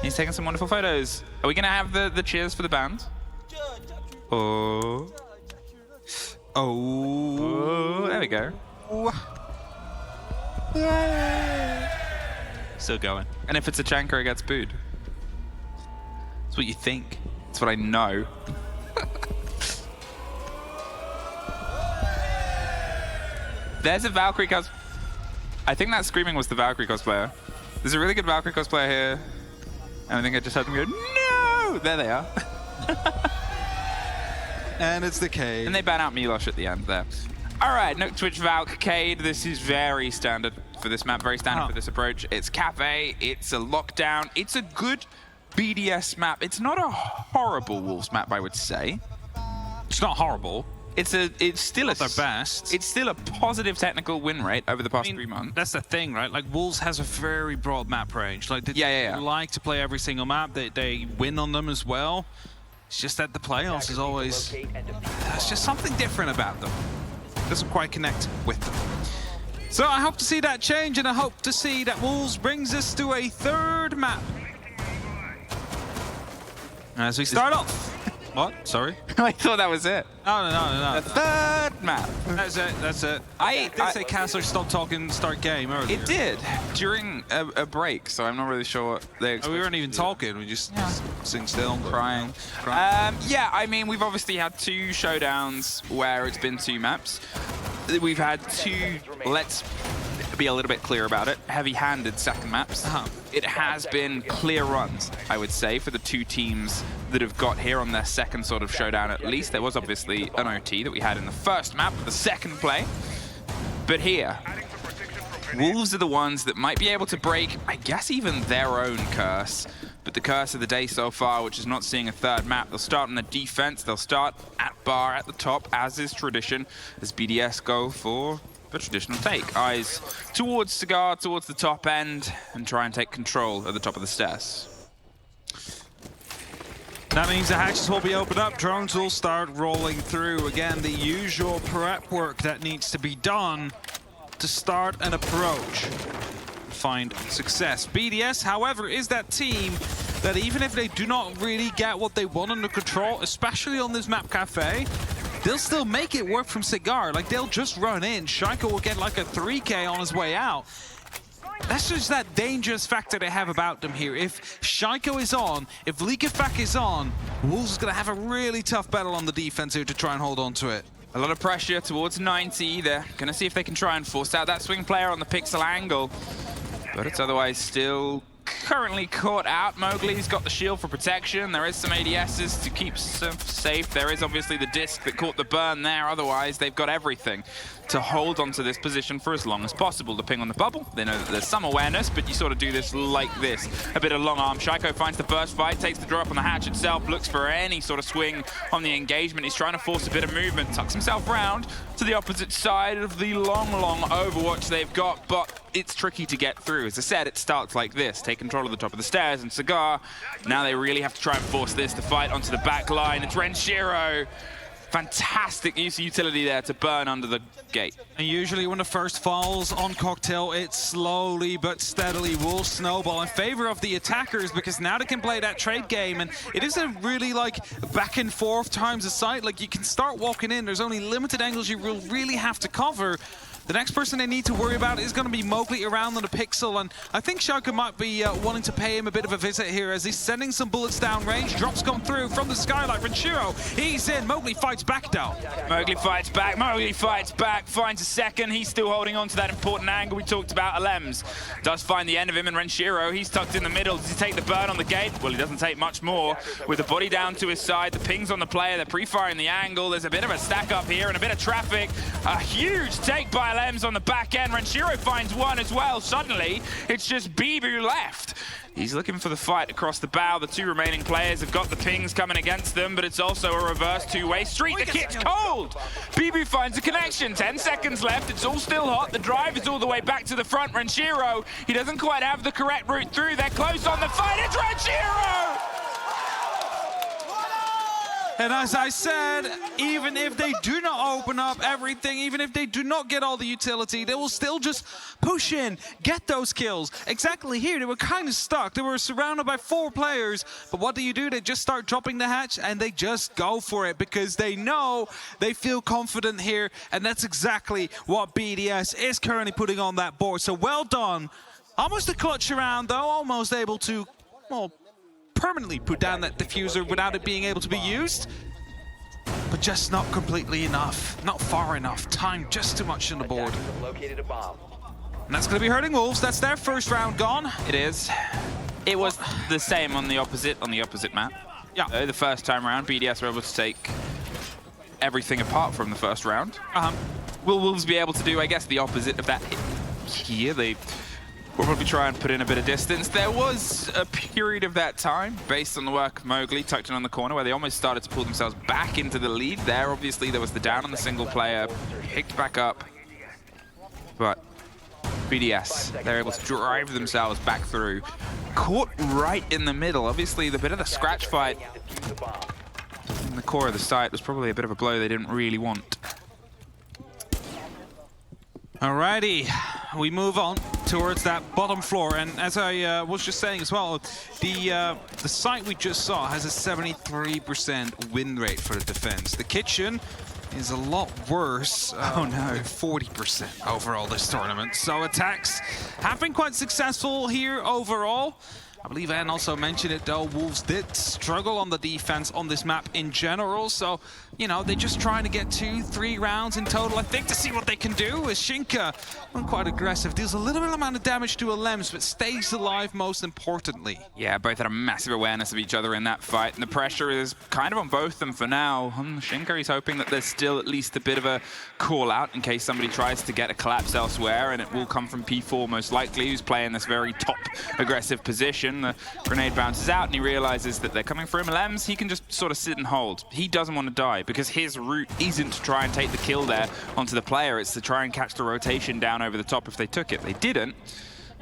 He's taking some wonderful photos. Are we gonna have the cheers for the band? Oh. Oh. There we go. Still going. And if it's a Chanker, it gets booed. That's what you think. That's what I know. There's a Valkyrie cos. I think that screaming was the Valkyrie cosplayer. There's a really good Valkyrie cosplayer here. And I think I just heard them go, no! There they are. And it's the Cade. And they ban out Milosh at the end there. All right, Nook Twitch Valk Cade. This is very standard for this map, very standard for this approach. It's Cafe, it's a lockdown, it's a good BDS map. It's not a horrible Wolves map, I would say. It's not horrible. It's still not their best. It's still a positive technical win rate over the past 3 months. That's the thing, right? Like Wolves has a very broad map range. Like they like to play every single map. They win on them as well. It's just that the playoffs is always there's just something different about them. Doesn't quite connect with them. So I hope to see that change, and I hope to see that Wolves brings us to a third map. As we start off. What? Sorry? I thought that was it. No. The third map. That's it, that's it. I did say Castler stop talking, start game earlier. It did, during a break, so I'm not really sure what they we weren't even talking, we just sitting still. Crying. Yeah, I mean, we've obviously had 2 showdowns where it's been 2 maps. We've had 2, let's be a little bit clear about it, heavy-handed second maps. It has been clear runs, I would say, for the 2 teams that have got here on their second sort of showdown at least. There was obviously an OT that we had in the first map, the second play. But here, Wolves are the ones that might be able to break, I guess, even their own curse. But the curse of the day so far, which is not seeing a third map. They'll start on the defense, they'll start at bar at the top, as is tradition, as BDS go for the traditional take. Eyes towards Cigar, towards the top end, and try and take control at the top of the stairs. That means the hatches will be opened up, drones will start rolling through. Again, the usual prep work that needs to be done to start an approach, find success. BDS, however, is that team that even if they do not really get what they want under control, especially on this map Cafe, they'll still make it work from Cigar. Like, they'll just run in. Shaiko will get like a 3K on his way out. That's just that dangerous factor they have about them here. If Shaiko is on, if Likefak is on, Wolves is going to have a really tough battle on the defense here to try and hold on to it. A lot of pressure towards 90. They're going to see if they can try and force out that swing player on the pixel angle. But it's otherwise still currently caught out. Mowgli's got the shield for protection. There is some ADSs to keep safe. There is obviously the disc that caught the burn there. Otherwise, they've got everything to hold onto this position for as long as possible. The ping on the bubble, they know that there's some awareness, but you sort of do this like this. A bit of long arm. Shaiko finds the burst fight, takes the drop on the hatch itself, looks for any sort of swing on the engagement. He's trying to force a bit of movement, tucks himself round to the opposite side of the long overwatch they've got, but it's tricky to get through. As I said, it starts like this. Take control of the top of the stairs, and Cigar, now they really have to try and force this to fight onto the back line. It's Renshiro. Fantastic use of utility there to burn under the gate. And usually when the first falls on Cocktail, it slowly but steadily will snowball in favor of the attackers, because now they can play that trade game, and it isn't really like back and forth times a sight. Like, you can start walking in, there's only limited angles you will really have to cover. The next person they need to worry about is going to be Mowgli around on the pixel, and I think Shaiko might be wanting to pay him a bit of a visit here as he's sending some bullets down range. Drops come through from the skylight. Renshiro, he's in. Mowgli fights back though. Mowgli fights back, finds a second. He's still holding on to that important angle we talked about. Alems does find the end of him, and Renshiro, he's tucked in the middle. Does he take the burn on the gate? Well, he doesn't take much more. With the body down to his side, the pings on the player, they're pre-firing the angle. There's a bit of a stack up here and a bit of traffic. A huge take by Alems on the back end. Renshiro finds one as well. Suddenly, it's just Bibu left. He's looking for the fight across the bow. The 2 remaining players have got the pings coming against them, but it's also a reverse 2-way street. The kit's cold. Bibu finds a connection. 10 seconds left. It's all still hot. The drive is all the way back to the front. Renshiro, he doesn't quite have the correct route through. They're close on the fight. It's Renshiro! And as I said, even if they do not open up everything, even if they do not get all the utility, they will still just push in, get those kills. Exactly here, they were kind of stuck. They were surrounded by 4 players. But what do? They just start dropping the hatch and they just go for it because they know, they feel confident here. And that's exactly what BDS is currently putting on that board. So well done. Almost a clutch around though, almost able to, well, permanently put down that diffuser without it being able to be used. But just not completely enough, not far enough. Time just too much on the board. And that's going to be hurting Wolves. That's their first round gone. It is. It was the same on the opposite map. Yeah. The first time around, BDS were able to take everything apart from the first round. Will Wolves be able to do, I guess, the opposite of that here? They will probably try and put in a bit of distance. There was a period of that time, based on the work of Mowgli, tucked in on the corner, where they almost started to pull themselves back into the lead. There, obviously, there was the down on the single player, picked back up. But BDS, they're able to drive themselves back through. Caught right in the middle. Obviously, the bit of the scratch fight in the core of the site was probably a bit of a blow they didn't really want. Alrighty, we move on towards that bottom floor, and as I was just saying as well, the site we just saw has a 73% win rate for the defense. The kitchen is a lot worse. Oh no, 40% overall this tournament. So attacks have been quite successful here overall. I believe Anne also mentioned it though, Wolves did struggle on the defense on this map in general, so, you know, they're just trying to get 2-3 rounds in total, I think, to see what they can do. As Shinka, quite aggressive, deals a little bit amount of damage to Alems, but stays alive most importantly. Yeah, both had a massive awareness of each other in that fight, and the pressure is kind of on both of them for now. Shinka, he's hoping that there's still at least a bit of a call out in case somebody tries to get a collapse elsewhere, and it will come from P4 most likely, who's playing this very top aggressive position. The grenade bounces out and he realizes that they're coming for him. Lems, he can just sort of sit and hold. He doesn't want to die because his route isn't to try and take the kill there onto the player. It's to try and catch the rotation down over the top if they took it. They didn't.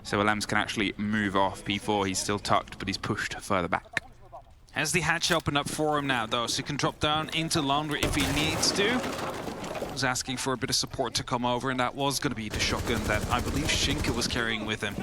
So Lems can actually move off. P4, he's still tucked, but he's pushed further back. Has the hatch opened up for him now, though, so he can drop down into laundry if he needs to. Was asking for a bit of support to come over, and that was going to be the shotgun that I believe Shinka was carrying with him.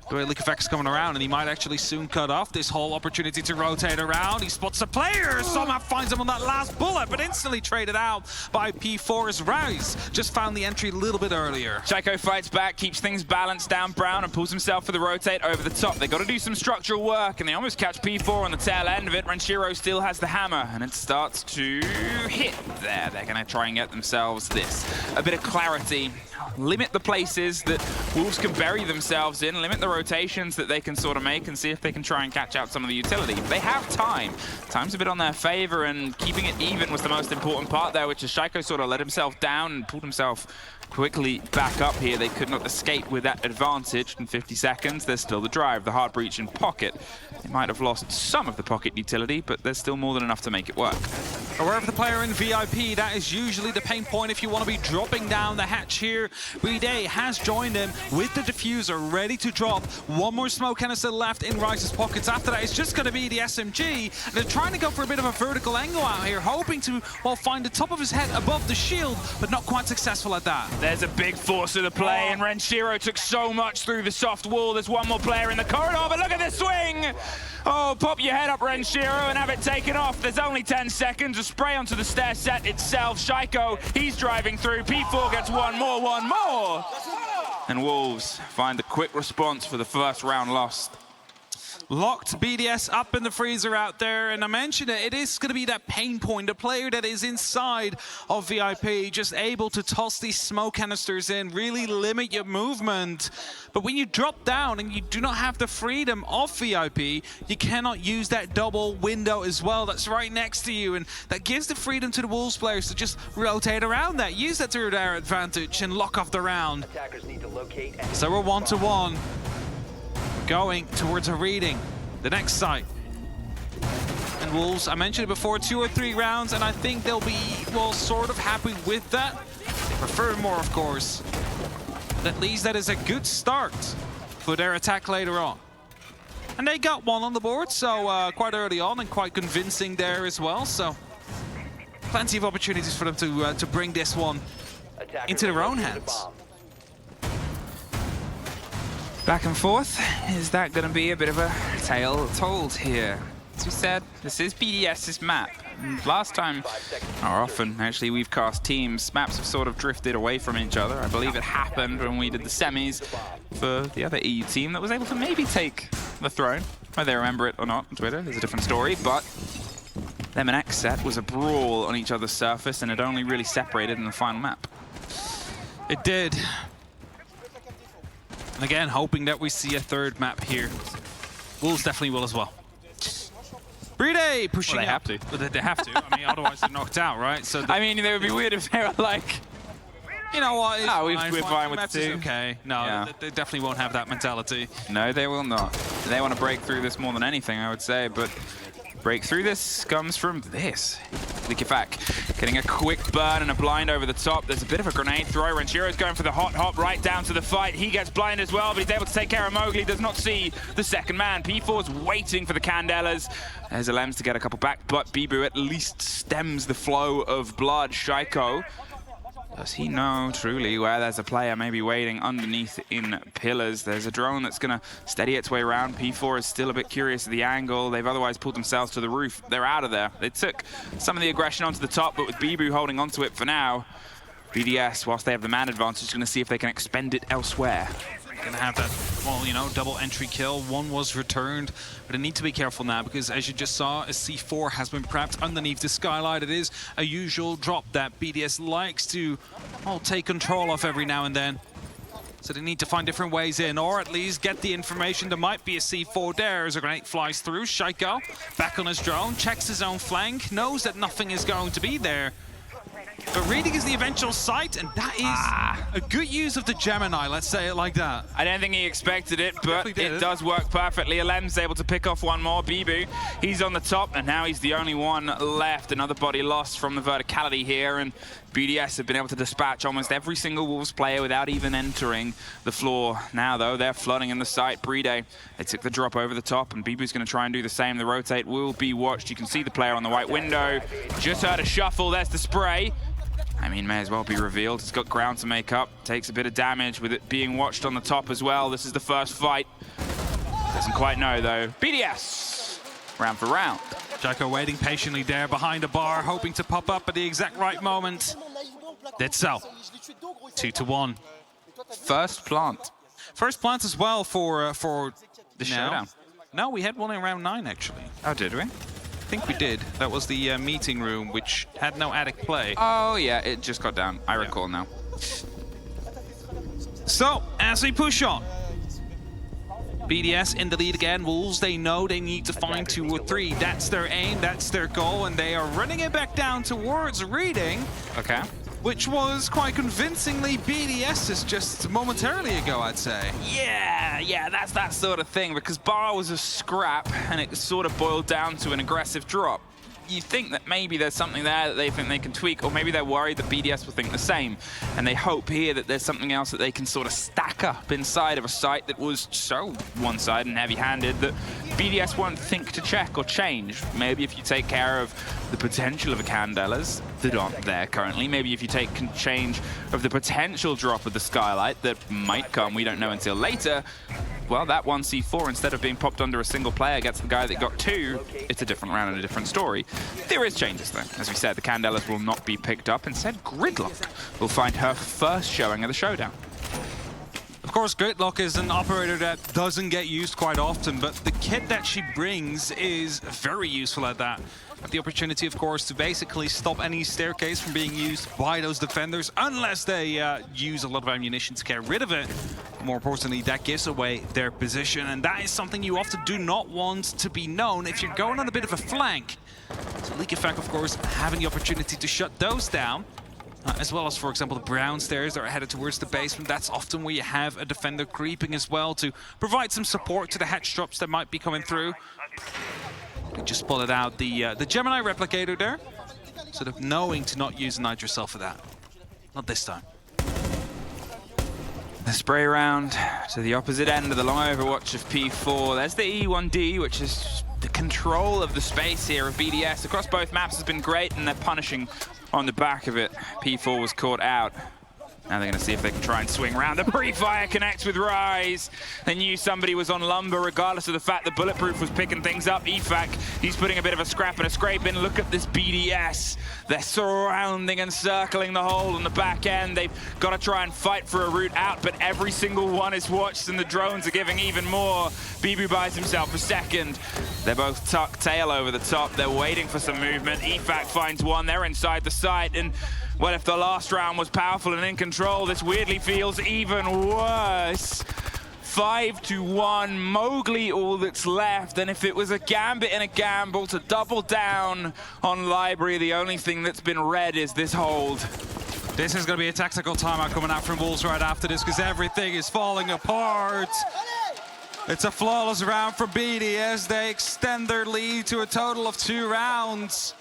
The way Liquefact's coming around, and he might actually soon cut off this whole opportunity to rotate around. He spots a player, somehow finds him on that last bullet, but instantly traded out by P4's Rise. Just found the entry a little bit earlier. Shaiko fights back, keeps things balanced down Brown, and pulls himself for the rotate over the top. They got to do some structural work, and they almost catch P4 on the tail end of it. Renshiro still has the hammer, and it starts to hit there. They're going to try and get themselves this. A bit of clarity. Limit the places that Wolves can bury themselves in, limit the rotations that they can sort of make, and see if they can try and catch out some of the utility. They have time. Time's a bit on their favor, and keeping it even was the most important part there, which is Shaiko sort of let himself down and pulled himself quickly back up here. They could not escape with that advantage. In 50 seconds, there's still the drive, the hard breach in pocket. They might have lost some of the pocket utility, but there's still more than enough to make it work. Wherever the player in VIP, that is usually the pain point if you want to be dropping down the hatch here. BD has joined him with the diffuser, ready to drop. One more smoke canister left in Rice's pockets. After that, it's just going to be the SMG. They're trying to go for a bit of a vertical angle out here, hoping to, well, find the top of his head above the shield, but not quite successful at that. There's a big force of the play, and Renshiro took so much through the soft wall. There's one more player in the corridor, but look at the swing! Oh, pop your head up, Renshiro, and have it taken off. There's only 10 seconds. A spray onto the stair set itself. Shaiko, he's driving through. P4 gets one more. And Wolves find the quick response for the first round lost. Locked BDS up in the freezer out there, and I mentioned it is going to be that pain point, a player that is inside of VIP, just able to toss these smoke canisters in, really limit your movement. But when you drop down and you do not have the freedom of VIP, you cannot use that double window as well that's right next to you, and that gives the freedom to the Wolves players to just rotate around that, use that to their advantage and lock off the round. So we're 1-1. Going towards a reading, the next site. And Wolves, I mentioned it before, 2 or 3 rounds, and I think they'll be, well, sort of happy with that. They prefer more, of course. But at least that is a good start for their attack later on. And they got one on the board, so quite early on and quite convincing there as well. So plenty of opportunities for them to bring this one into their own hands. Back and forth. Is that going to be a bit of a tale told here? As we said, this is BDS's map. And last time, or often actually, we've cast teams. Maps have sort of drifted away from each other. I believe it happened when we did the semis for the other EU team that was able to maybe take the throne. Whether they remember it or not on Twitter is a different story, but them and X set was a brawl on each other's surface, and it only really separated in the final map. It did. And again, hoping that we see a third map here. Wolves definitely will as well. BDS pushing well, they up. have to. But they have to. I mean, otherwise they're knocked out, right? So I mean, it would be weird if they were like, you know what? we're fine with two. Okay. No, yeah. they definitely won't have that mentality. No, they will not. They want to break through this more than anything, I would say, but break through this comes from this. Likifak getting a quick burn and a blind over the top. There's a bit of a grenade throw. Renshiro's going for the hot hop right down to the fight. He gets blind as well, but he's able to take care of Mowgli. Does not see the second man. P4's waiting for the Candelas. There's a Lems to get a couple back, but Bibu at least stems the flow of blood. Shaiko, does he know truly where there's a player maybe waiting underneath in pillars? There's a drone that's going to steady its way around. P4 is still a bit curious of the angle. They've otherwise pulled themselves to the roof. They're out of there. They took some of the aggression onto the top, but with Bibu holding onto it for now, BDS, whilst they have the man advantage, is going to see if they can expend it elsewhere. Gonna have that, well, you know, double entry kill. One was returned, but they need to be careful now because, as you just saw, a C4 has been prepped underneath the skylight. It is a usual drop that BDS likes to, well, take control of every now and then. So they need to find different ways in, or at least get the information there might be a C4 there. As a grenade flies through, Shaiko back on his drone, checks his own flank, knows that nothing is going to be there. But reading is the eventual sight, and that is a good use of the Gemini, let's say it like that. I don't think he expected it, but it does work perfectly. Alem's able to pick off one more. Bibu, he's on the top, and now he's the only one left. Another body lost from the verticality here, and BDS have been able to dispatch almost every single Wolves player without even entering the floor. Now, though, they're flooding in the site. BDS, they took the drop over the top, and Bibu's going to try and do the same. The rotate will be watched. You can see the player on the white window. Just heard a shuffle. There's the spray. I mean, may as well be revealed. It's got ground to make up. Takes a bit of damage with it being watched on the top as well. This is the first fight. Doesn't quite know, though. BDS, round for round. Shaiko waiting patiently there behind a bar, hoping to pop up at the exact right moment. Did so. 2-1. First plant. First plant as well for the showdown. No, we had one in round 9, actually. Oh, did we? I think we did. That was the meeting room, which had no attic play. Oh, yeah, it just got down. I recall now. So, as we push on, BDS in the lead again. Wolves, they know they need to find 2 or 3. That's their aim, that's their goal, and they are running it back down towards reading. Okay. Which was quite convincingly BDS's just momentarily ago, I'd say. Yeah, that's that sort of thing, because bar was a scrap, and it sort of boiled down to an aggressive drop. You think that maybe there's something there that they think they can tweak, or maybe they're worried that BDS will think the same, and they hope here that there's something else that they can sort of stack up inside of a site that was so one-sided and heavy-handed that BDS won't think to check or change. Maybe if you take care of the potential of a Candelas that aren't there currently, maybe if you take change of the potential drop of the skylight that might come, we don't know until later, well, that 1C4, instead of being popped under a single player, gets the guy that got 2. It's a different round and a different story. There is changes, though. As we said, the Candelas will not be picked up. Instead, Gridlock will find her first showing of the showdown. Of course, Gridlock is an operator that doesn't get used quite often, but the kit that she brings is very useful at that. Have the opportunity, of course, to basically stop any staircase from being used by those defenders, unless they use a lot of ammunition to get rid of it. More importantly, that gives away their position, and that is something you often do not want to be known if you're going on a bit of a flank. So Likifak, of course, having the opportunity to shut those down, as well as, for example, the brown stairs that are headed towards the basement. That's often where you have a defender creeping as well to provide some support to the hatch drops that might be coming through. We just spotted out the Gemini replicator there, sort of knowing to not use a Nitrocell for that. Not this time. The spray round to the opposite end of the long overwatch of P4. There's the E1D, which is the control of the space here of BDS. Across both maps has been great, and they're punishing on the back of it. P4 was caught out. Now they're going to see if they can try and swing around. The pre-fire connects with Rise. They knew somebody was on Lumber, regardless of the fact that Bulletproof was picking things up. EFAC, he's putting a bit of a scrap and a scrape in. Look at this BDS. They're surrounding and circling the hole on the back end. They've got to try and fight for a route out, but every single one is watched, and the drones are giving even more. BB buys himself a second. They're both tucked tail over the top. They're waiting for some movement. EFAC finds one. They're inside the site, and well, if the last round was powerful and in control, this weirdly feels even worse. 5-1, Mowgli all that's left, and if it was a gambit and a gamble to double down on Library, the only thing that's been red is this hold. This is going to be a tactical timeout coming out from Wolves right after this, because everything is falling apart. It's a flawless round for BDS. They extend their lead to a total of 2 rounds.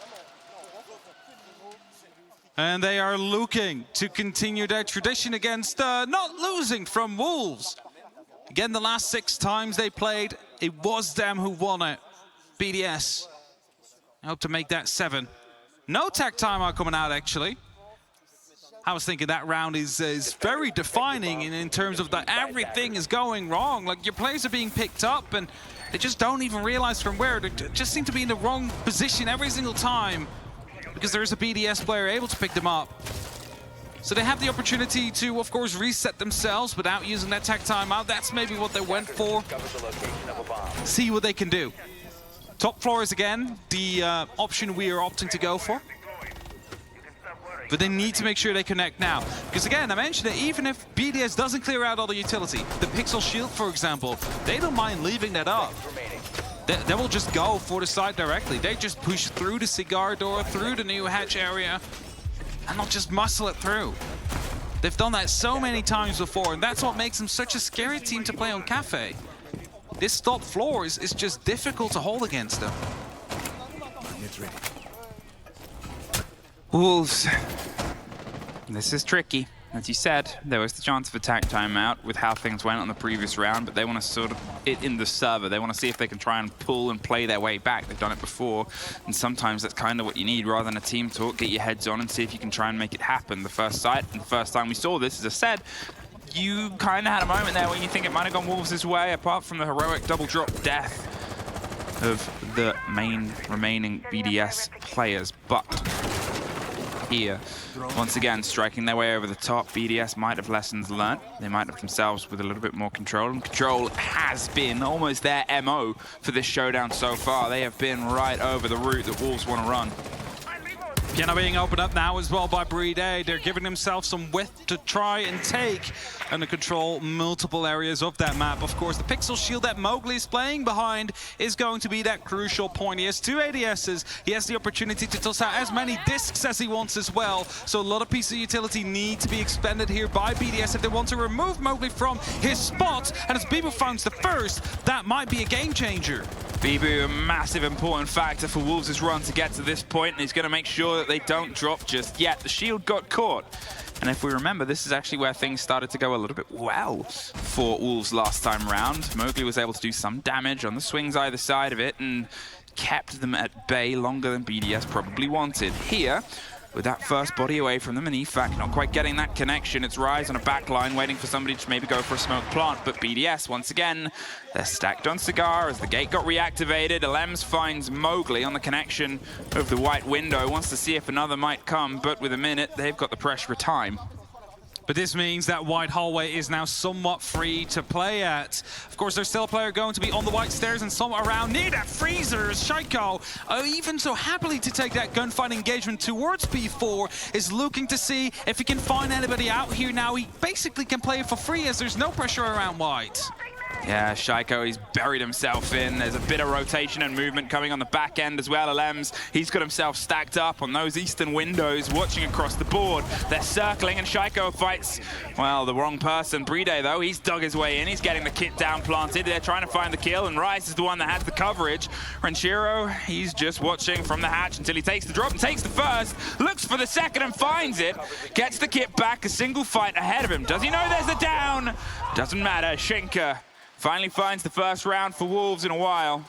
And they are looking to continue their tradition against not losing from Wolves. Again, the last 6 times they played, it was them who won it. BDS. I hope to make that 7. No tech timeout coming out, actually. I was thinking that round is very defining in terms of that everything is going wrong. Like, your players are being picked up, and they just don't even realize from where. They just seem to be in the wrong position every single time, because there is a BDS player able to pick them up. So they have the opportunity to, of course, reset themselves without using that tech timeout. That's maybe what they went for. See what they can do. Top floor is, again, the option we are opting to go for. But they need to make sure they connect now. Because, again, I mentioned that even if BDS doesn't clear out all the utility, the Pixel Shield, for example, they don't mind leaving that up. They will just go for the side directly. They just push through the cigar door, through the new hatch area, and they'll just muscle it through. They've done that so many times before, and that's what makes them such a scary team to play on Cafe. This top floor is just difficult to hold against them. Wolves. This is tricky. As you said, there was the chance of attack timeout with how things went on the previous round, but they want to sort of it in the server. They want to see if they can try and pull and play their way back. They've done it before, and sometimes that's kind of what you need. Rather than a team talk, get your heads on and see if you can try and make it happen. The first sight and the first time we saw this, as I said, you kind of had a moment there when you think it might have gone Wolves' way, apart from the heroic double drop death of the main remaining BDS players. But here, once again, striking their way over the top. BDS might have lessons learned. They might have themselves with a little bit more control. And control has been almost their MO for this showdown so far. They have been right over the route that Wolves want to run. Piano being opened up now as well by Brede. They're giving themselves some width to try and take and to control multiple areas of that map. Of course, the Pixel Shield that Mowgli is playing behind is going to be that crucial point. He has 2 ADSs. He has the opportunity to toss out as many discs as he wants as well. So a lot of pieces of utility need to be expended here by BDS if they want to remove Mowgli from his spot. And as Bibu finds the first, that might be a game changer. Bibu, a massive important factor for Wolves' run to get to this point, and he's going to make sure that they don't drop just yet. The shield got caught. And if we remember, this is actually where things started to go a little bit well for Wolves last time round. Mowgli was able to do some damage on the swings either side of it and kept them at bay longer than BDS probably wanted. Here, with that first body away from them, and EFAC not quite getting that connection. It's Rise on a back line, waiting for somebody to maybe go for a smoke plant, but BDS, once again, they're stacked on Cigar as the gate got reactivated. Alems finds Mowgli on the connection of the white window, wants to see if another might come, but with a minute, they've got the pressure of time. But this means that white hallway is now somewhat free to play at. Of course, there's still a player going to be on the white stairs and some around near that freezers. Shaiko, even so happily to take that gunfight engagement towards P4, is looking to see if he can find anybody out here now. He basically can play it for free as there's no pressure around white. Yeah, Shaiko, he's buried himself in. There's a bit of rotation and movement coming on the back end as well. Alems, he's got himself stacked up on those eastern windows, watching across the board. They're circling, and Shaiko fights, well, the wrong person. Bride, though, he's dug his way in. He's getting the kit down planted. They're trying to find the kill, and Rice is the one that has the coverage. Renshiro, he's just watching from the hatch until he takes the drop and takes the first. Looks for the second and finds it. Gets the kit back, a single fight ahead of him. Does he know there's the down? Doesn't matter. Shinka finally finds the first round for Wolves in a while.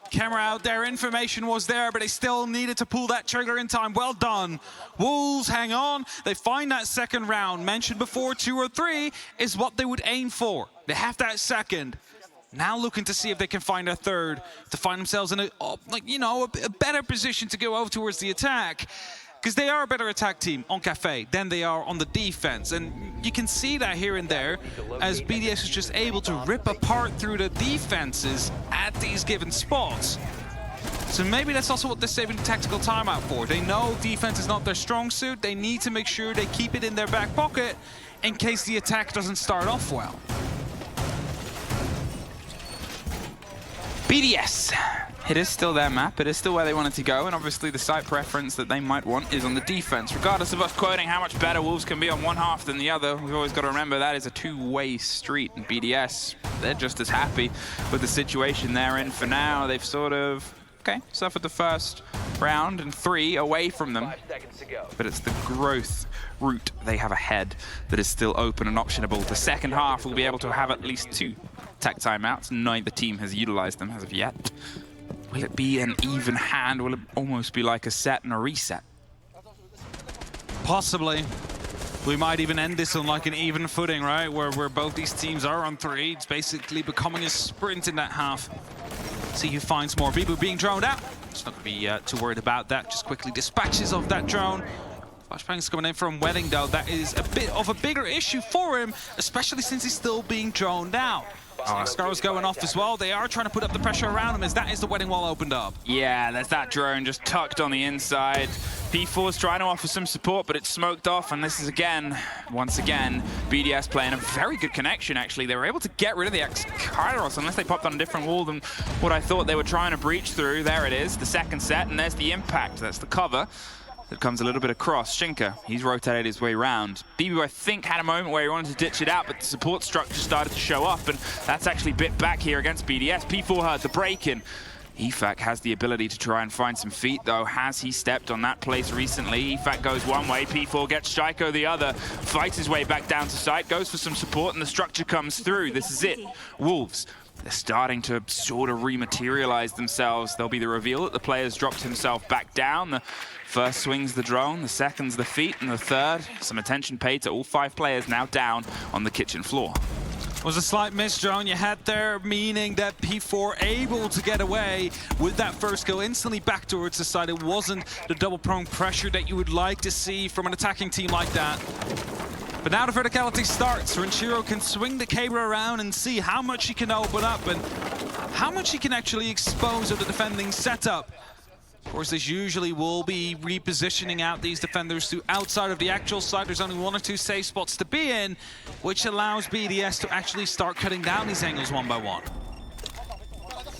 Camera out there, information was there, but they still needed to pull that trigger in time. Well done. Wolves hang on. They find that second round. Mentioned before, 2 or 3 is what they would aim for. They have that second. Now looking to see if they can find a third to find themselves in a better position to go over towards the attack. Because they are a better attack team on Cafe than they are on the defense. And you can see that here and there as BDS is just able to rip apart through the defenses at these given spots. So maybe that's also what they're saving the tactical timeout for. They know defense is not their strong suit. They need to make sure they keep it in their back pocket in case the attack doesn't start off well. BDS. It is still their map, it is still where they wanted to go, and obviously the site preference that they might want is on the defense. Regardless of us quoting how much better Wolves can be on one half than the other, we've always got to remember that is a two-way street, and BDS, they're just as happy with the situation they're in for now. They've sort of, suffered the first round and 3 away from them, but it's the growth route they have ahead that is still open and optionable. The second half will be able to have at least 2 tech timeouts. Neither team has utilized them as of yet. Will it be an even hand? Will it almost be like a set and a reset? Possibly. We might even end this on like an even footing, right? Where both these teams are on 3. It's basically becoming a sprint in that half. See who finds more. Bibu being droned out. It's not going to be too worried about that. Just quickly dispatches of that drone. Flashbang's coming in from Wedding, though. That is a bit of a bigger issue for him, especially since he's still being droned out. Scar's going off as well. They are trying to put up the pressure around him as that is the Wedding wall opened up. Yeah, there's that drone just tucked on the inside. P4's trying to offer some support, but it's smoked off, and this is once again, BDS playing a very good connection, actually. They were able to get rid of the Kairos, unless they popped on a different wall than what I thought they were trying to breach through. There it is, the second set, and there's the impact. That's the cover. That comes a little bit across. Shinka, he's rotated his way around. BB, I think, had a moment where he wanted to ditch it out, but the support structure started to show up, and that's actually bit back here against BDS. P4 heard the break-in. EFAC has the ability to try and find some feet, though. Has he stepped on that place recently? EFAC goes one way, P4 gets Shaiko the other, fights his way back down to site, goes for some support, and the structure comes through. This is it. Wolves, they're starting to sort of rematerialize themselves. There'll be the reveal that the player's dropped himself back down. The first swing's the drone, the second's the feet, and the third, some attention paid to all 5 players now down on the kitchen floor. Was a slight miss drone you had there, meaning that P4 able to get away with that first kill instantly back towards the side. It wasn't the double prong pressure that you would like to see from an attacking team like that. But now the verticality starts. Renshiro can swing the cable around and see how much he can open up and how much he can actually expose of the defending setup. Of course, this usually will be repositioning out these defenders to outside of the actual side. There's only 1 or 2 safe spots to be in, which allows BDS to actually start cutting down these angles one by one.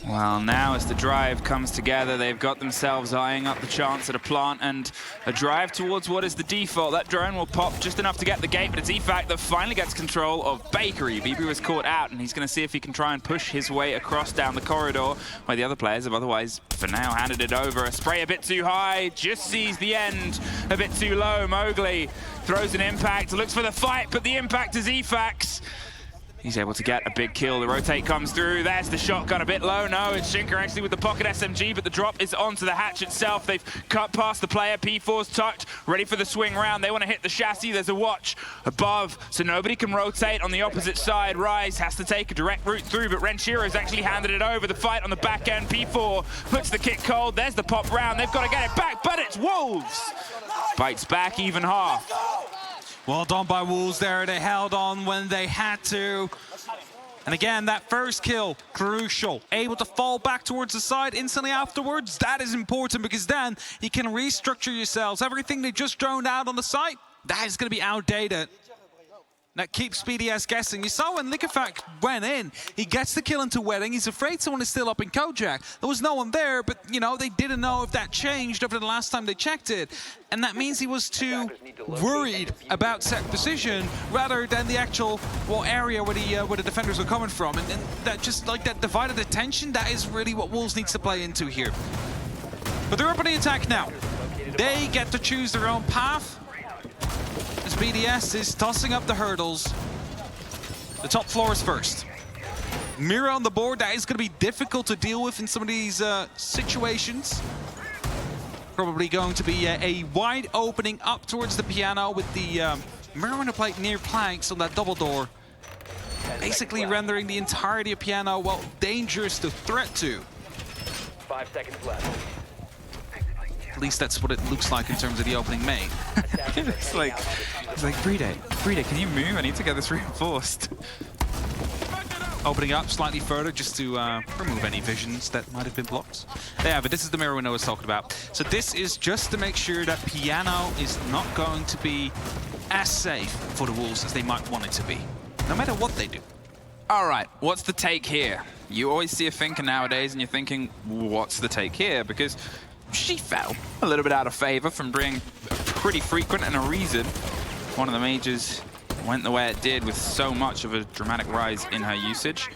Well, now as the drive comes together, they've got themselves eyeing up the chance at a plant and a drive towards what is the default. That drone will pop just enough to get the gate, but it's EFAC that finally gets control of Bakery. BB was caught out, and he's going to see if he can try and push his way across down the corridor, where the other players have otherwise, for now, handed it over. A spray a bit too high, just sees the end a bit too low. Mowgli throws an impact, looks for the fight, but the impact is EFAC's. He's able to get a big kill. The rotate comes through. There's the shotgun a bit low. No, it's Shinka actually with the pocket SMG, but the drop is onto the hatch itself. They've cut past the player. P4's tucked, ready for the swing round. They want to hit the chassis. There's a watch above, so nobody can rotate on the opposite side. Rise has to take a direct route through, but Renshiro's actually handed it over. The fight on the back end. P4 puts the kick cold. There's the pop round. They've got to get it back, but it's Wolves. Bites back even half. Well done by Wolves there. They held on when they had to. And again, that first kill, crucial. Able to fall back towards the side instantly afterwards. That is important because then you can restructure yourselves. Everything they just droned out on the site, that is going to be outdated. That keeps BDS guessing. You saw when Liquefact went in, he gets the kill into Wedding. He's afraid someone is still up in Kojak. There was no one there, but, you know, they didn't know if that changed over the last time they checked it. And that means he was too worried about set position rather than the actual, well, area where the defenders were coming from. And that just, like, that divided attention, that is really what Wolves needs to play into here. But they're up on the attack now. They get to choose their own path. As BDS is tossing up the hurdles. The top floor is first. Mira on the board, that is going to be difficult to deal with in some of these situations. Probably going to be a wide opening up towards the piano with the Mira on the plate near planks on that double door. Basically rendering the entirety of piano, well, dangerous to threat to. 5 seconds left. At least that's what it looks like in terms of the opening main. It's like Brede, can you move? I need to get this reinforced. Opening up slightly further just to remove any visions that might have been blocked. There you have it. This is the mirror window I was talking about. So this is just to make sure that piano is not going to be as safe for the Wolves as they might want it to be, no matter what they do. All right, what's the take here? You always see a thinker nowadays and you're thinking, what's the take here? Because she fell a little bit out of favor from being pretty frequent and a reason one of the majors went the way it did with so much of a dramatic rise in her usage.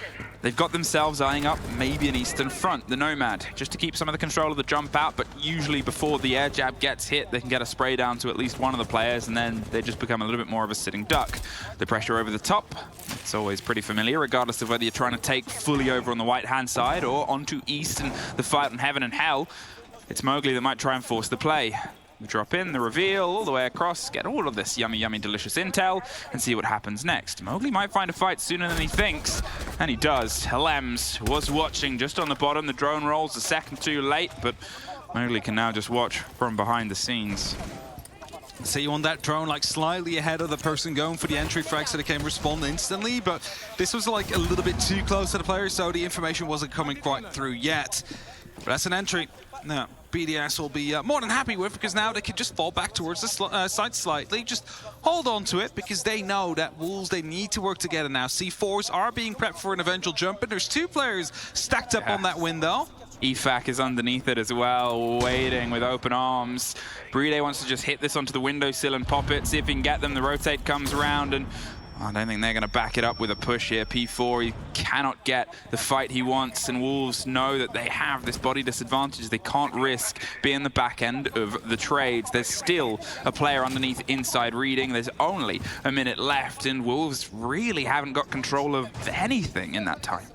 They've got themselves eyeing up maybe an Eastern Front, the Nomad, just to keep some of the control of the jump out, but usually before the air jab gets hit, they can get a spray down to at least one of the players, and then they just become a little bit more of a sitting duck. The pressure over the top, it's always pretty familiar, regardless of whether you're trying to take fully over on the right-hand side or onto East and the fight on Heaven and Hell. It's Mowgli that might try and force the play. We drop in, the reveal, all the way across, get all of this yummy, yummy, delicious intel, and see what happens next. Mowgli might find a fight sooner than he thinks, and he does. Helems was watching just on the bottom. The drone rolls a second too late, but Mowgli can now just watch from behind the scenes. So you want that drone like slightly ahead of the person going for the entry frag so they can respond instantly, but this was like a little bit too close to the player, so the information wasn't coming quite through yet. But that's an entry. No, BDS will be more than happy with, because now they can just fall back towards the side slightly, just hold on to it, because they know that Wolves, they need to work together now. C4s are being prepped for an eventual jump, and there's two players stacked up on that window. EFAC is underneath it as well, waiting with open arms. Brede wants to just hit this onto the windowsill and pop it, see if he can get them. The rotate comes around, and I don't think they're going to back it up with a push here. P4, he cannot get the fight he wants, and Wolves know that they have this body disadvantage. They can't risk being the back end of the trades. There's still a player underneath inside reading. There's only a minute left, and Wolves really haven't got control of anything in that time.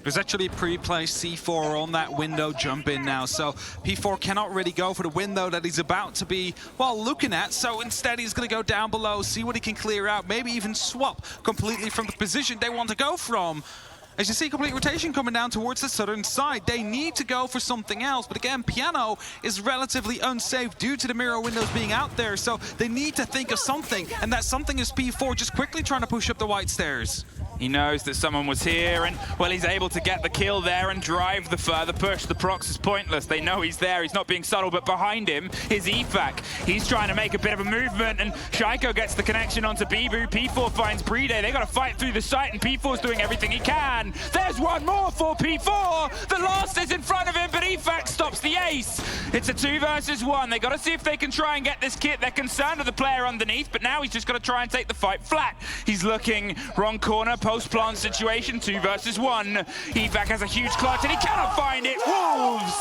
There's actually a pre-placed C4 on that window jump in now, so P4 cannot really go for the window that he's about to be, well, looking at, so instead he's going to go down below, see what he can clear out, maybe even swap completely from the position they want to go from. As you see, complete rotation coming down towards the southern side. They need to go for something else, but again, piano is relatively unsafe due to the mirror windows being out there, so they need to think of something, and that something is P4 just quickly trying to push up the white stairs. He knows that someone was here, and, well, he's able to get the kill there and drive the further push. The prox is pointless. They know he's there. He's not being subtle, but behind him is EFAC. He's trying to make a bit of a movement, and Shaiko gets the connection onto Bibu. P4 finds Brede. They got to fight through the site, and P4's doing everything he can. There's one more for P4. The last is in front of him, but EFAC stops the ace. It's a 2 versus 1. They got to see if they can try and get this kit. They're concerned with the player underneath, but now he's just got to try and take the fight flat. He's looking wrong corner, post-plant situation, 2 versus 1. EFAC has a huge clutch, and he cannot find it. Wolves,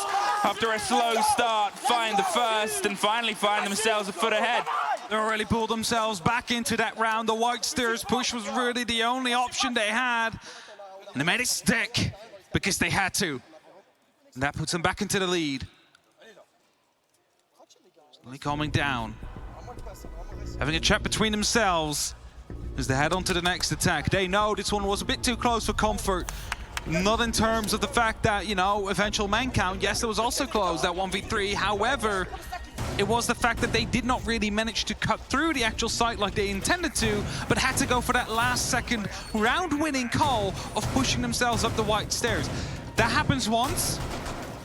after a slow start, find the first and finally find themselves a foot ahead. They already pulled themselves back into that round. The white stairs push was really the only option they had, and they made it stick because they had to. And that puts them back into the lead. Slowly calming down, having a chat between themselves as they head on to the next attack. They know this one was a bit too close for comfort. Not in terms of the fact that, you know, eventual man count. Yes, it was also close, that 1v3. However, it was the fact that they did not really manage to cut through the actual site like they intended to, but had to go for that last second round-winning call of pushing themselves up the white stairs. That happens once.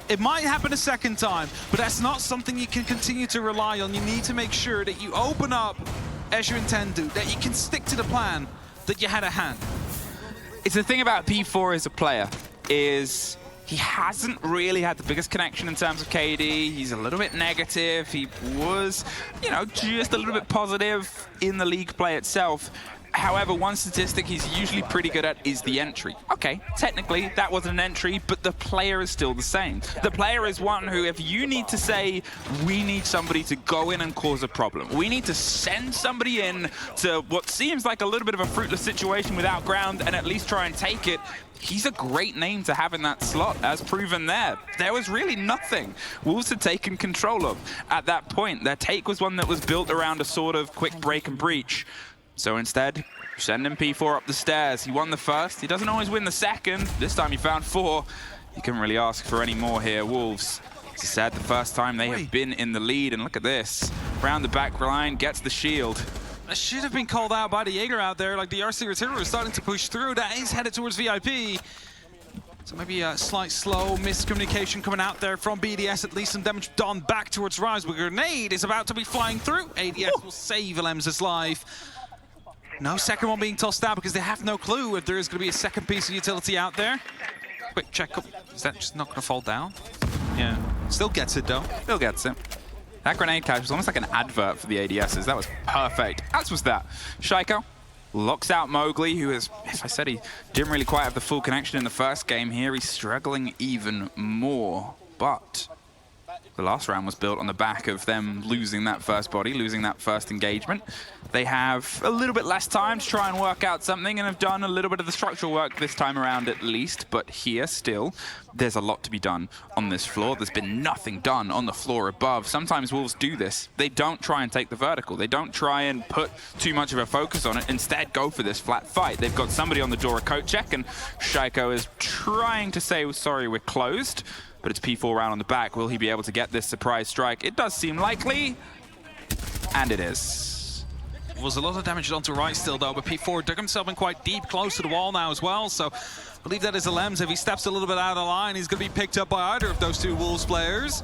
It might happen a second time, but that's not something you can continue to rely on. You need to make sure that you open up as you intend to, that you can stick to the plan, that you had at hand? It's the thing about P4 as a player is he hasn't really had the biggest connection in terms of KD. He's a little bit negative. He was, you know, just a little bit positive in the league play itself. However, one statistic he's usually pretty good at is the entry. Okay, technically that wasn't an entry, but the player is still the same. The player is one who, if you need to say, we need somebody to go in and cause a problem, we need to send somebody in to what seems like a little bit of a fruitless situation without ground and at least try and take it, he's a great name to have in that slot, as proven there. There was really nothing Wolves had taken control of at that point. Their take was one that was built around a sort of quick break and breach. So instead, send him P4 up the stairs. He won the first. He doesn't always win the second. This time he found 4. You couldn't really ask for any more here. Wolves, as I said, the first time they have been in the lead. And look at this. Round the back line, gets the shield. That should have been called out by the Jaeger out there. Like the RC Artillery is starting to push through. That is headed towards VIP. So maybe a slight slow miscommunication coming out there from BDS. At least some damage done back towards Rise. But grenade is about to be flying through. ADS will save Alem's life. No second one being tossed out because they have no clue if there is going to be a second piece of utility out there. Quick check up. Is that just not going to fall down? Yeah. Still gets it though. Still gets it. That grenade catch was almost like an advert for the ADSs. That was perfect. As was that. Shaiko locks out Mowgli, who is, if I said he didn't really quite have the full connection in the first game here, he's struggling even more. But the last round was built on the back of them losing that first body, losing that first engagement. They have a little bit less time to try and work out something and have done a little bit of the structural work this time around at least. But here still, there's a lot to be done on this floor. There's been nothing done on the floor above. Sometimes Wolves do this. They don't try and take the vertical. They don't try and put too much of a focus on it. Instead, go for this flat fight. They've got somebody on the door, a coat check, and Shaiko is trying to say, sorry, we're closed. But it's P4 round on the back. Will he be able to get this surprise strike? It does seem likely, and it is. Was a lot of damage done to right still though, but P4 dug himself in quite deep, close to the wall now as well. So I believe that is Alems. If he steps a little bit out of line, he's going to be picked up by either of those two Wolves players.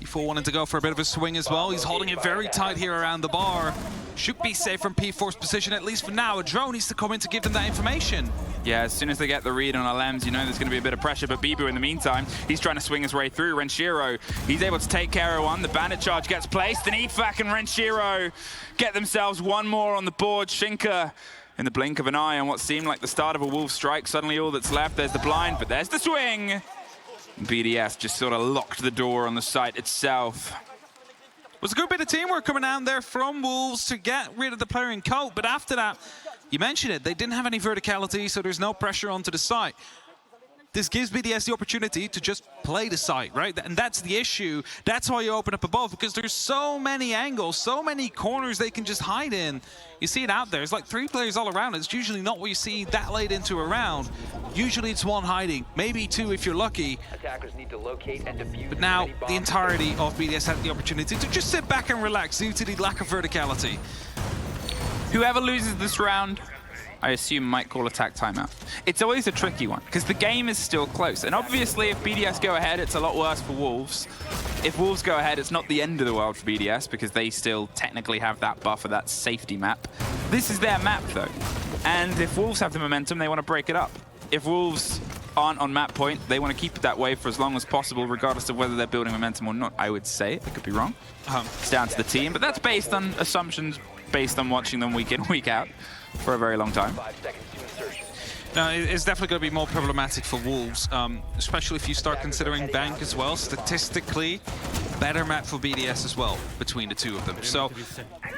P4 wanted to go for a bit of a swing as well. He's holding it very tight here around the bar. Should be safe from P4's position, at least for now. A drone needs to come in to give them that information. Yeah, as soon as they get the read on Alems, you know there's going to be a bit of pressure. But Bibu, in the meantime, he's trying to swing his way through. Renshiro, he's able to take care of one. The bandit charge gets placed, and Efak and Renshiro get themselves one more on the board. Shinka, in the blink of an eye on what seemed like the start of a Wolf strike, suddenly all that's left, there's the blind, but there's the swing. BDS just sort of locked the door on the site itself. It was a good bit of teamwork coming down there from Wolves to get rid of the player in coat, but after that, you mentioned it, they didn't have any verticality, so there's no pressure onto the site. This gives BDS the opportunity to just play the site, right? And that's the issue. That's why you open up above, because there's so many angles, so many corners they can just hide in. You see it out there. It's like 3 players all around. It's usually not what you see that late into a round. Usually it's 1 hiding, maybe 2 if you're lucky. Attackers need to locate and defuse But now any bombs. the entirety of BDS had the opportunity to just sit back and relax due to the lack of verticality. Whoever loses this round, I assume might call attack timeout. It's always a tricky one, because the game is still close. And obviously, if BDS go ahead, it's a lot worse for Wolves. If Wolves go ahead, it's not the end of the world for BDS, because they still technically have that buffer, that safety map. This is their map, though. And if Wolves have the momentum, they want to break it up. If Wolves aren't on map point, they want to keep it that way for as long as possible, regardless of whether they're building momentum or not, I would say. I could be wrong. It's down to the team, but that's based on assumptions, based on watching them week in, week out for a very long time. 5 seconds to insertion. No, it's definitely going to be more problematic for Wolves, especially if you start considering Bank as well. Statistically, better map for BDS as well between the two of them. So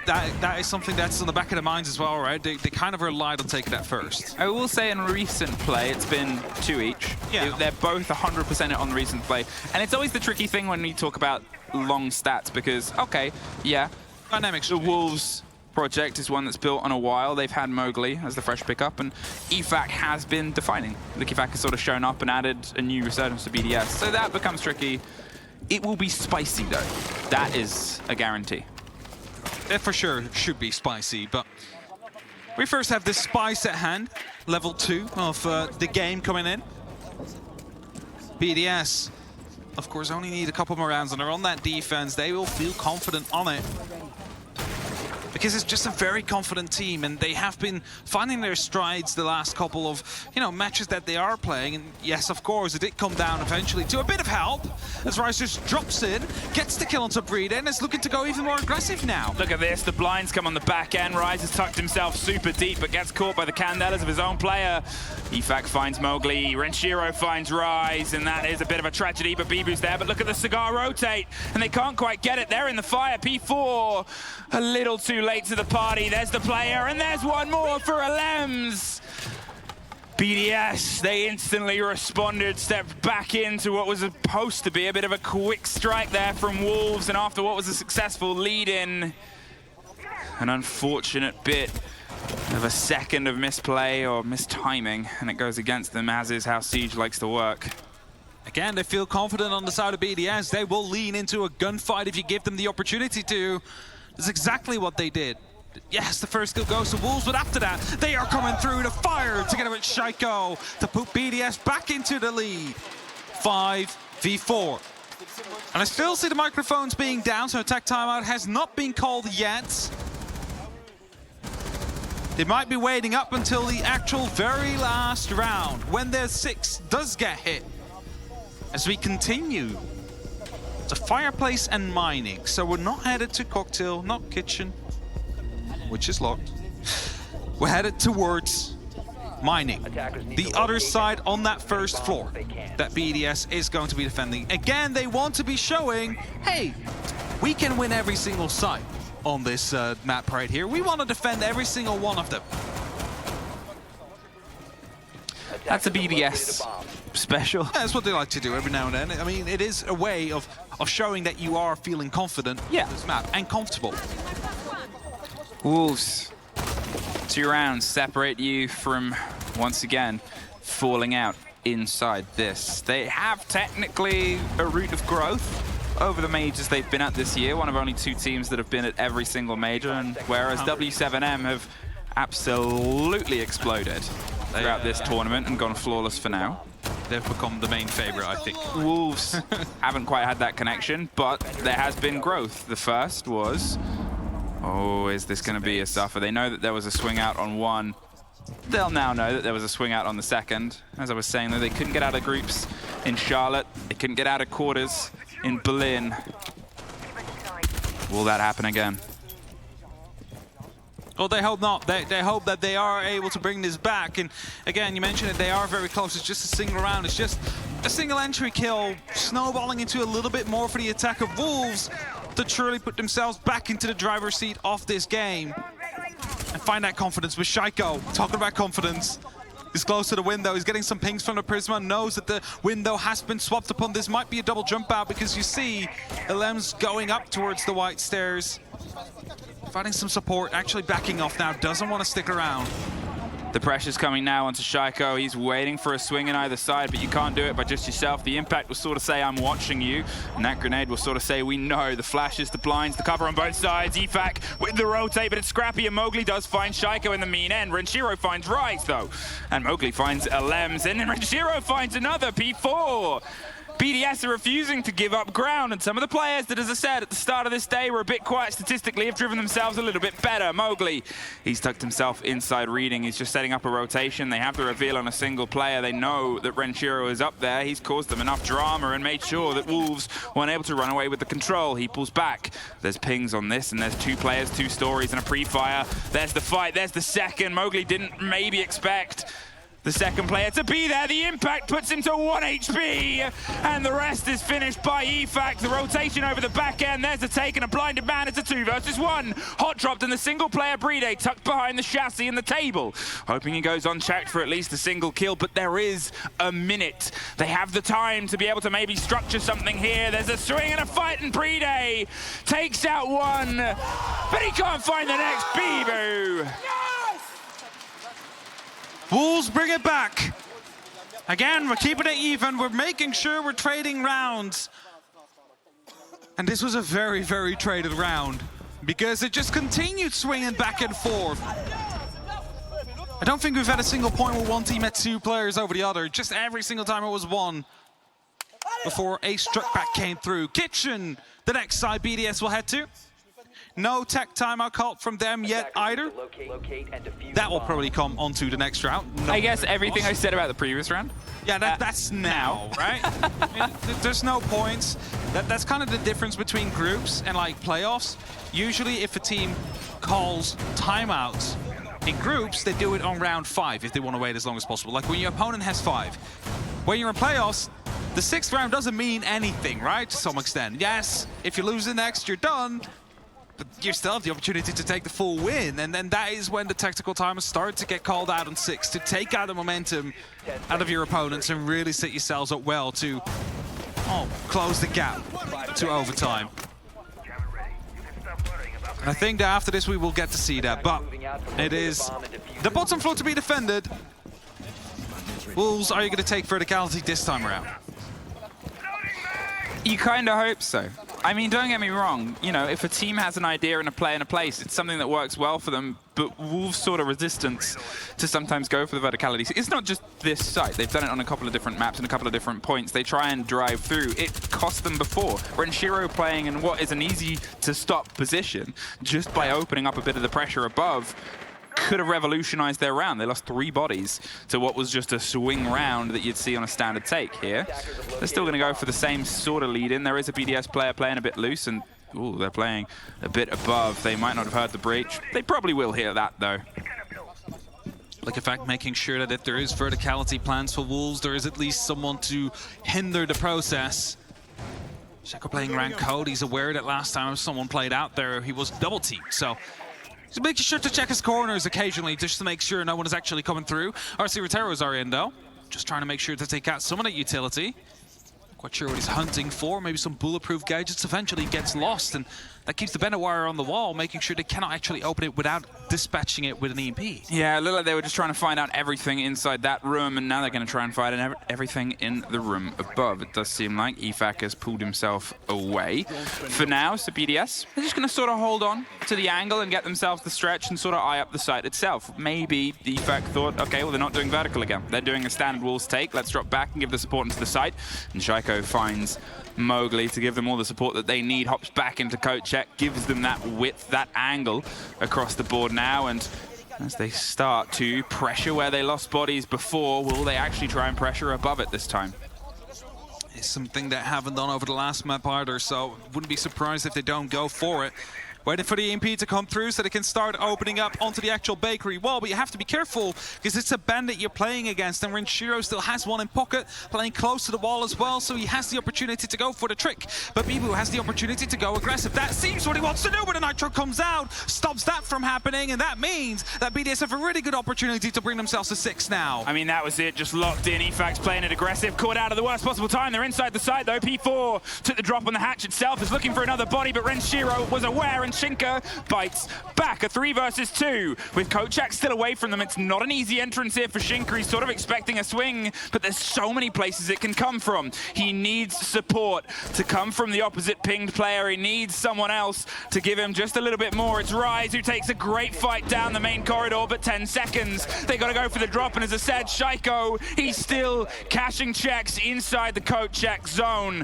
that is something that's on the back of their minds as well, right? They kind of relied on taking that first. I will say in recent play, it's been 2 each. Yeah. They're both 100% on the recent play. And it's always the tricky thing when we talk about long stats, because, okay, yeah, Dynamics. the Wolves project is one that's built on a while. They've had Mowgli as the fresh pickup, and Efak has been defining. Look, Efak has sort of shown up and added a new resurgence to BDS, so that becomes tricky. It will be spicy, though. That is a guarantee. It for sure should be spicy, but we first have this spice at hand. Level 2 of the game coming in. BDS, of course, only need a couple more rounds, and they're on that defense. They will feel confident on it. because it's just a very confident team, and they have been finding their strides the last couple of, matches that they are playing. And yes, of course, it did come down eventually to a bit of help as Rise just drops in, gets the kill onto Breed, and is looking to go even more aggressive now. Look at this, the blinds come on the back end. Rise has tucked himself super deep, but gets caught by the candelas of his own player. Efak finds Mowgli, Renshiro finds Rise, and that is a bit of a tragedy, but Bibu's there. But look at the cigar rotate, and they can't quite get it. They're in the fire. P4 a little too late to the party. There's the player, and there's one more for Alems. BDS, they instantly responded, stepped back into what was supposed to be a bit of a quick strike there from Wolves, and after what was a successful lead-in, an unfortunate bit of a second of misplay or mistiming, and it goes against them, as is how Siege likes to work. Again, they feel confident on the side of BDS. They will lean into a gunfight if you give them the opportunity to. That's exactly what they did. Yes, the first kill goes to Wolves, but after that, they are coming through the fire together with Shaiko to put BDS back into the lead. 5v4. And I still see the microphones being down, so attack timeout has not been called yet. They might be waiting up until the actual very last round, when their 6 does get hit. As we continue to fireplace and mining. So we're not headed to cocktail, not kitchen, which is locked. We're headed towards mining. The other side on that first floor that BDS is going to be defending. Again, they want to be showing, hey, we can win every single site on this map right here. We want to defend every single one of them. That's a BDS special. Yeah, that's what they like to do every now and then. I mean, it is a way of showing that you are feeling confident on this map and comfortable. Wolves, 2 rounds separate you from, once again, falling out inside this. They have technically a route of growth over the majors they've been at this year, one of only 2 teams that have been at every single major, and whereas W7M have absolutely exploded throughout this tournament and gone flawless for now. They've become the main favorite, I think. Wolves haven't quite had that connection, but there has been growth. The first was, oh, is this going to be a suffer? They know that there was a swing out on one. They'll now know that there was a swing out on the second. As I was saying, though, they couldn't get out of groups in Charlotte. They couldn't get out of quarters in Berlin. Will that happen again? Well, they hope not. They hope that they are able to bring this back. And again, you mentioned it, they are very close. It's just a single round. It's just a single entry kill, snowballing into a little bit more for the attack of Wolves to truly put themselves back into the driver's seat of this game and find that confidence with Shaiko. Talking about confidence. He's close to the window. He's getting some pings from the Prisma. Knows that the window has been swapped upon. This might be a double jump out because you see Alems going up towards the white stairs. Finding some support, actually backing off now, doesn't want to stick around. The pressure's coming now onto Shaiko. He's waiting for a swing in either side, but you can't do it by just yourself. The impact will sort of say, I'm watching you, and that grenade will sort of say, we know. The flashes, the blinds, the cover on both sides. Efak with the rotate, but it's scrappy, and Mowgli does find Shaiko in the mean end. Renshiro finds Rise, though, and Mowgli finds Alems, and then Renshiro finds another P4. BDS are refusing to give up ground, and some of the players that, as I said at the start of this day, were a bit quiet statistically, have driven themselves a little bit better. Mowgli, he's tucked himself inside reading. He's just setting up a rotation. They have the reveal on a single player. They know that Renshiro is up there. He's caused them enough drama and made sure that Wolves weren't able to run away with the control. He pulls back. There's pings on this, and there's 2 players, 2 stories, and a pre-fire. There's the fight. There's the second. Mowgli didn't maybe expect the second player to be there. The impact puts him to 1 HP, and the rest is finished by Efak. The rotation over the back end. There's a take and a blinded man. It's a 2 versus 1. Hot dropped, and the single player Brede tucked behind the chassis and the table, hoping he goes unchecked for at least a single kill, but there is a minute. They have the time to be able to maybe structure something here. There's a swing and a fight, and Brede takes out one, but he can't find the next. Bibu. Wolves bring it back. Again, we're keeping it even. We're making sure we're trading rounds. And this was a very, very traded round because it just continued swinging back and forth. I don't think we've had a single point where one team had 2 players over the other. Just every single time it was 1 before a struck back came through. Kitchen, the next side BDS will head to. No tech timeout called from them yet either. Locate and defuse That will bomb. probably come onto the next round. No, I guess everything I said about the previous round. Yeah, that's now, right? I mean, there's no points. That's kind of the difference between groups and like playoffs. Usually if a team calls timeouts in groups, they do it on round 5 if they want to wait as long as possible. Like when your opponent has 5. When you're in playoffs, the 6th round doesn't mean anything, right? To some extent. Yes, if you lose the next, you're done. But you still have the opportunity to take the full win, and then that is when the tactical timers start to get called out on 6 to take out the momentum out of your opponents and really set yourselves up well to close the gap to overtime. And I think that after this we will get to see that, but it is the bottom floor to be defended. Wolves, are you going to take verticality this time around? You kind of hope so. I mean, don't get me wrong, you know, if a team has an idea and a play in a place, it's something that works well for them, but Wolves' sort of resistance to sometimes go for the verticality. It's not just this site. They've done it on a couple of different maps and a couple of different points. They try and drive through. It cost them before. Renshiro playing in what is an easy-to-stop position, just by opening up a bit of the pressure above, could have revolutionized their round. They lost 3 bodies to what was just a swing round that you'd see on a standard take here. They're still going to go for the same sort of lead in. There is a BDS player playing a bit loose, and they're playing a bit above. They might not have heard the breach. They probably will hear that, though. Like, in fact, making sure that if there is verticality plans for Wolves, there is at least someone to hinder the process. Sheko playing rank code. He's aware that last time someone played out there, he was double teamed. So he's making sure to check his corners occasionally just to make sure no one is actually coming through. RC Roteros are in, though. Just trying to make sure to take out some of that utility. Quite sure what he's hunting for. Maybe some bulletproof gadgets. Eventually gets lost, and that keeps the bender wire on the wall, making sure they cannot actually open it without dispatching it with an EMP. Yeah, it looked like they were just trying to find out everything inside that room, and now they're going to try and find everything in the room above. It does seem like EFAC has pulled himself away. For now, so BDS, they're just going to sort of hold on to the angle and get themselves the stretch and sort of eye up the site itself. Maybe EFAC thought, okay, well, they're not doing vertical again. They're doing a standard Wolves take. Let's drop back and give the support into the site. And Sheko finds Mowgli to give them all the support that they need, hops back into coat check, gives them that width, that angle across the board now, and as they start to pressure where they lost bodies before, will they actually try and pressure above it this time? It's something they haven't done over the last map either, so wouldn't be surprised if they don't go for it. Waiting for the EMP to come through so they can start opening up onto the actual bakery wall, but you have to be careful because it's a bandit you're playing against, and Renshiro still has one in pocket, playing close to the wall as well, so he has the opportunity to go for the trick. But Bibu has the opportunity to go aggressive. That seems what he wants to do, but the Nitro comes out, stops that from happening, and that means that BDS have a really good opportunity to bring themselves to 6 now. I mean, that was it, just locked in. EFAC's playing it aggressive, caught out at the worst possible time. They're inside the side though. P4 took the drop on the hatch itself, is looking for another body, but Renshiro was aware, and Shinka bites back. A 3 versus 2 with Kochak still away from them. It's not an easy entrance here for Shinka. He's sort of expecting a swing, but there's so many places it can come from. He needs support to come from the opposite pinged player. He needs someone else to give him just a little bit more. It's Rise who takes a great fight down the main corridor, but 10 seconds. They got to go for the drop, and as I said, Sheko, he's still cashing checks inside the Kochak zone.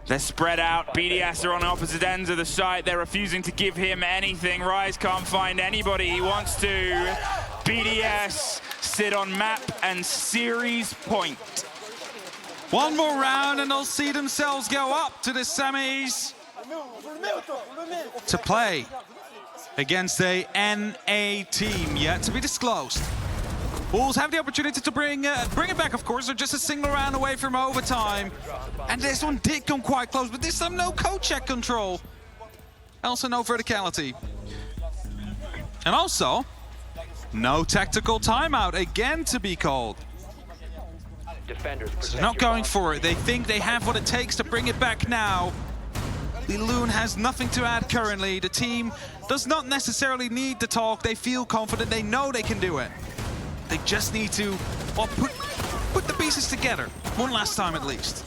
They're spread out. BDS are on opposite ends of the site. They're refusing to give him anything. Rise can't find anybody he wants to. BDS sit on map and series point. One more round and they'll see themselves go up to the semis to play against a NA team yet to be disclosed. Wolves have the opportunity to bring it back, of course. They're just a single round away from overtime. And this one did come quite close, but this time no co-check control. Also no verticality. And also, no tactical timeout again to be called. So they're not going for it. They think they have what it takes to bring it back now. Liloon has nothing to add currently. The team does not necessarily need to talk. They feel confident. They know they can do it. They just need to, well, put the pieces together one last time at least.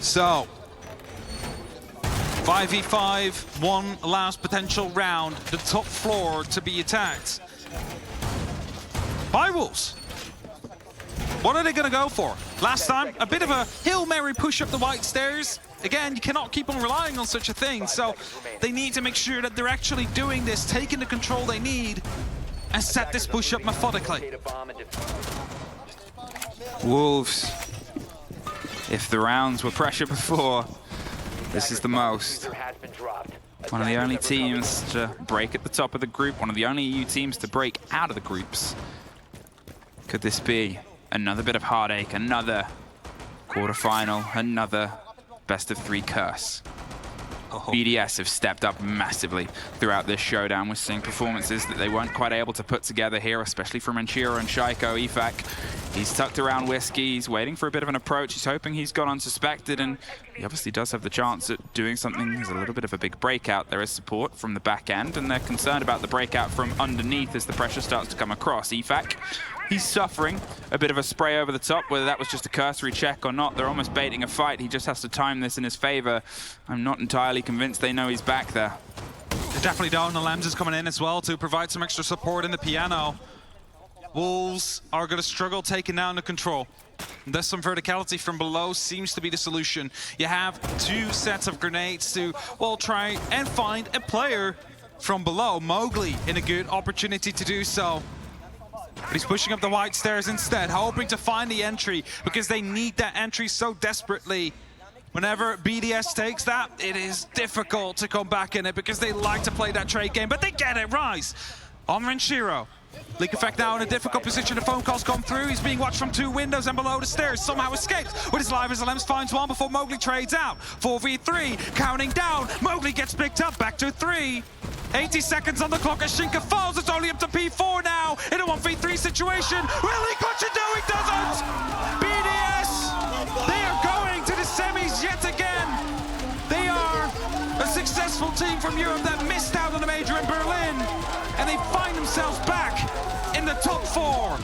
So, 5v5, one last potential round, the top floor to be attacked by Wolves. What are they going to go for? Last time, a bit of a Hail Mary push up the white stairs. Again, you cannot keep on relying on such a thing, so they need to make sure that they're actually doing this, taking the control they need, and set this push up methodically. Wolves, if the rounds were pressure before, this is the most. One of the only teams to break at the top of the group, one of the only EU teams to break out of the groups. Could this be another bit of heartache, another quarterfinal, another best-of-3 curse? BDS have stepped up massively throughout this showdown. We're seeing performances that they weren't quite able to put together here, especially from Manchiro and Shaiko. Ifak, he's tucked around Whiskey. He's waiting for a bit of an approach. He's hoping he's gone unsuspected, and he obviously does have the chance at doing something. There's a little bit of a big breakout. There is support from the back end, and they're concerned about the breakout from underneath as the pressure starts to come across. Ifak, he's suffering a bit of a spray over the top, whether that was just a cursory check or not. They're almost baiting a fight. He just has to time this in his favor. I'm not entirely convinced they know he's back there. They definitely don't. The Lems is coming in as well to provide some extra support in the piano. Wolves are going to struggle taking down the control. There's some verticality from below seems to be the solution. You have 2 sets of grenades to, well, try and find a player from below. Mowgli in a good opportunity to do so. But he's pushing up the white stairs instead, hoping to find the entry, because they need that entry so desperately. Whenever BDS takes that, it is difficult to come back in it, because they like to play that trade game, but they get it right. On Renshiro. Leak Effect now in a difficult position. The phone calls come through. He's being watched from 2 windows and below the stairs. Somehow escapes with his live as Lems finds one before Mowgli trades out. 4v3, counting down. Mowgli gets picked up, back to 3. 80 seconds on the clock as Shinka falls. It's only up to P4 now in a 1v3 situation. Will he clutch it? No, he doesn't! BDS, they are going to the semis yet again. They are a successful team from Europe that missed out on the major in Berlin, and they find themselves back in the top 4.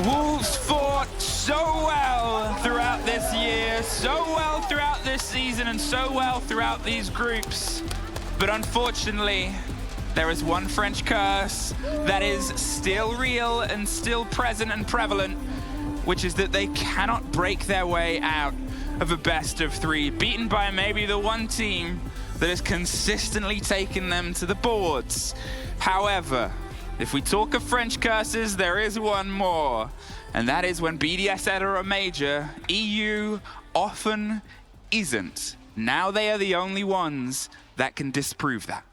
Wolves fought so well throughout this year, so well throughout this season, and so well throughout these groups. But unfortunately, there is one French curse that is still real and still present and prevalent, which is that they cannot break their way out of a best-of-3, beaten by maybe the one team that has consistently taken them to the boards. However, if we talk of French curses, there is one more, and that is when BDS enter a major, EU often isn't. Now they are the only ones that can disprove that.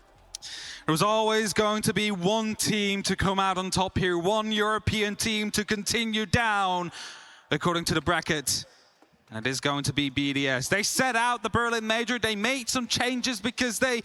There was always going to be one team to come out on top here, one European team to continue down, according to the bracket. And it is going to be BDS. They set out the Berlin Major. They made some changes because they